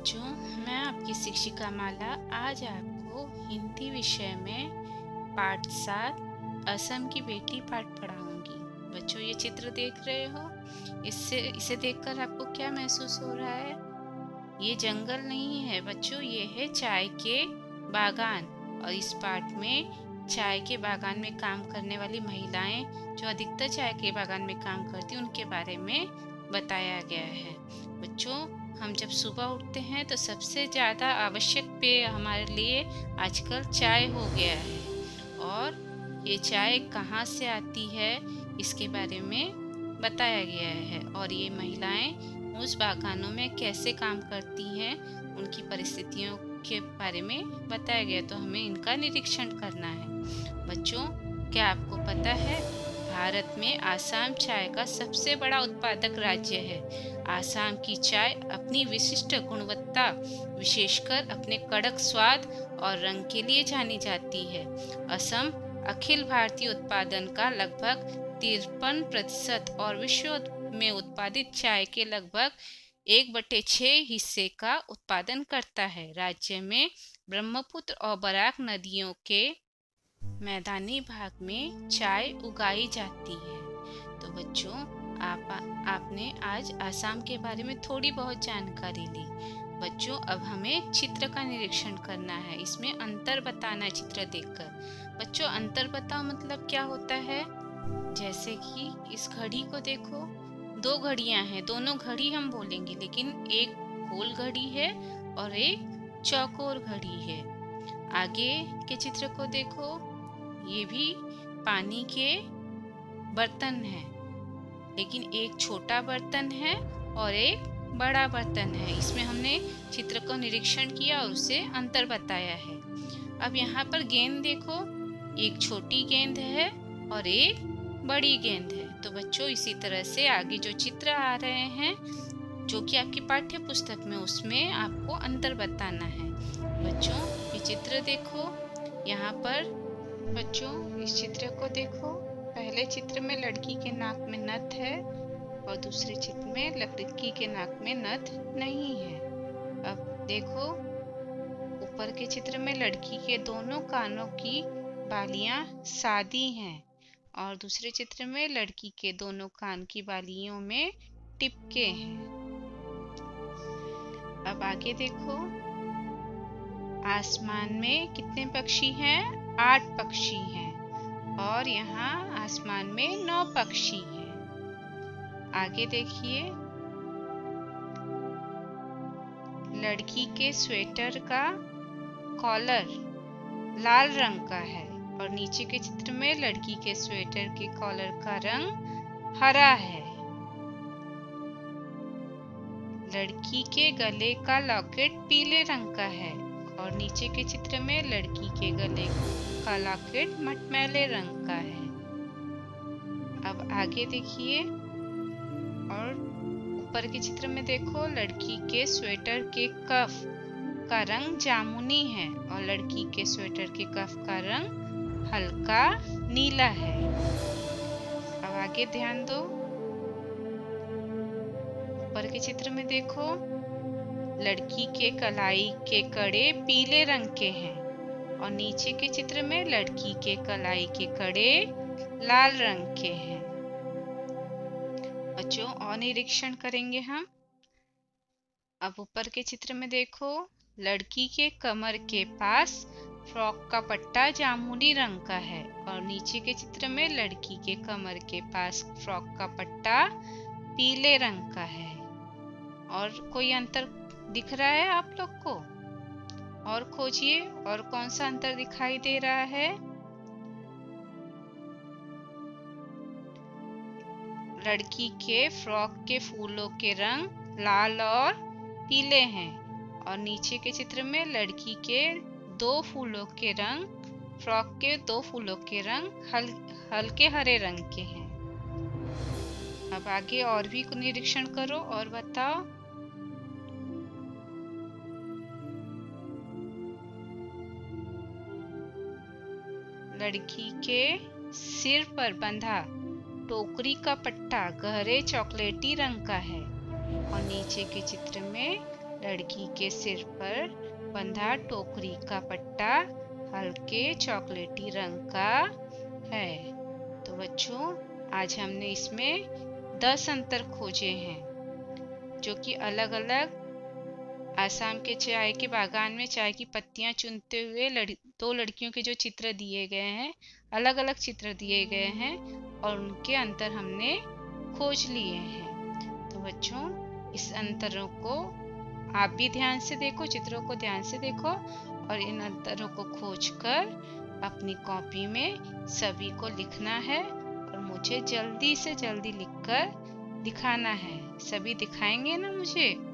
बच्चों, मैं आपकी शिक्षिका माला आज आपको हिंदी विषय में पाठ 7 असम की बेटी पाठ पढ़ाऊंगी। बच्चों, ये चित्र देख रहे हो, इसे देखकर आपको क्या महसूस हो रहा है? ये जंगल नहीं है बच्चों, ये है चाय के बागान। और इस पाठ में चाय के बागान में काम करने वाली महिलाएं जो अधिकतर चाय के बागान में काम करती उनके बारे में बताया गया है। बच्चों, हम जब सुबह उठते हैं तो सबसे ज़्यादा आवश्यक पेय हमारे लिए आजकल चाय हो गया है। और ये चाय कहाँ से आती है इसके बारे में बताया गया है। और ये महिलाएं उस बागानों में कैसे काम करती हैं, उनकी परिस्थितियों के बारे में बताया गया, तो हमें इनका निरीक्षण करना है। बच्चों, क्या आपको पता है भारत में आसाम चाय का सबसे बड़ा उत्पादक राज्य है। आसाम की चाय अपनी विशिष्ट गुणवत्ता, विशेषकर अपने कड़क स्वाद और रंग के लिए जानी जाती है। असम अखिल भारतीय उत्पादन का लगभग 53% और विश्व में उत्पादित चाय के लगभग 1/6 हिस्से का उत्पादन करता है। राज्य में ब्रह्मपुत्र और बराक नदियों के मैदानी भाग में चाय उगाई जाती है। तो बच्चों, आपने आज आसाम के बारे में थोड़ी बहुत जानकारी ली। बच्चों, अब हमें चित्र का निरीक्षण करना है, इसमें अंतर बताना है चित्र देखकर। बच्चों, अंतर बताओ मतलब क्या होता है? जैसे कि इस घड़ी को देखो, 2 घड़ियां हैं, दोनों घड़ी हम बोलेंगे, लेकिन एक गोल घड़ी है और एक चौकोर घड़ी है। आगे के चित्र को देखो, ये भी पानी के बर्तन है, लेकिन एक छोटा बर्तन है और एक बड़ा बर्तन है। इसमें हमने चित्र को निरीक्षण किया और उसे अंतर बताया है। अब यहाँ पर गेंद देखो, एक छोटी गेंद है और एक बड़ी गेंद है। तो बच्चों, इसी तरह से आगे जो चित्र आ रहे हैं जो कि आपकी पाठ्य पुस्तक में, उसमें आपको अंतर बताना है। बच्चों, ये चित्र देखो, यहाँ पर बच्चों इस चित्र को देखो, पहले चित्र में लड़की के नाक में नथ है और दूसरे चित्र में लड़की के नाक में नथ नहीं है। अब देखो, ऊपर के चित्र में लड़की के दोनों कानों की बालियां सादी हैं और दूसरे चित्र में लड़की के दोनों कान की बालियों में टिपके हैं। अब आगे देखो, आसमान में कितने पक्षी हैं? 8 पक्षी हैं और यहाँ आसमान में 9 पक्षी हैं। आगे देखिए, लड़की के स्वेटर का कॉलर लाल रंग का है और नीचे के चित्र में लड़की के स्वेटर के कॉलर का रंग हरा है। लड़की के गले का लॉकेट पीले रंग का है और नीचे के चित्र में लड़की के गले का लॉकेट मटमैले रंग का है। अब आगे देखिए, और ऊपर के चित्र में देखो, लड़की के स्वेटर के कफ का रंग जामुनी है और लड़की के स्वेटर के कफ का रंग हल्का नीला है। अब आगे ध्यान दो, ऊपर के चित्र में देखो, लड़की के कलाई के कड़े पीले रंग के हैं और नीचे के चित्र में लड़की के कलाई के कड़े लाल रंग के हैं। बच्चों, और निरीक्षण करेंगे हम। अब ऊपर के चित्र में देखो, लड़की के कमर के पास फ्रॉक का पट्टा जामुनी रंग का है और नीचे के चित्र में लड़की के कमर के पास फ्रॉक का पट्टा पीले रंग का है। और कोई अंतर दिख रहा है आप लोग को? और खोजिए, और कौन सा अंतर दिखाई दे रहा है? लड़की के फ्रॉक के फूलों के रंग लाल और पीले हैं और नीचे के चित्र में लड़की के 2 फूलों के रंग, फ्रॉक के 2 फूलों के रंग हल्के हरे रंग के हैं। अब आगे और भी निरीक्षण करो और बताओ। लड़की के सिर पर बंधा टोकरी का पट्टा गहरे चॉकलेटी रंग का है और नीचे के चित्र में लड़की के सिर पर बंधा टोकरी का पट्टा हल्के चॉकलेटी रंग का है। तो बच्चों, आज हमने इसमें 10 अंतर खोजे हैं, जो कि अलग अलग आसाम के चाय के बागान में चाय की पत्तियां चुनते हुए दो लड़कियों के जो चित्र दिए गए हैं, अलग अलग चित्र दिए गए हैं, और उनके अंतर हमने खोज लिए हैं। तो बच्चों, इस अंतरों को आप भी ध्यान से देखो, चित्रों को ध्यान से देखो, और इन अंतरों को खोजकर अपनी कॉपी में सभी को लिखना है और मुझे जल्दी से जल्दी लिखकर दिखाना है। सभी दिखाएंगे ना मुझे?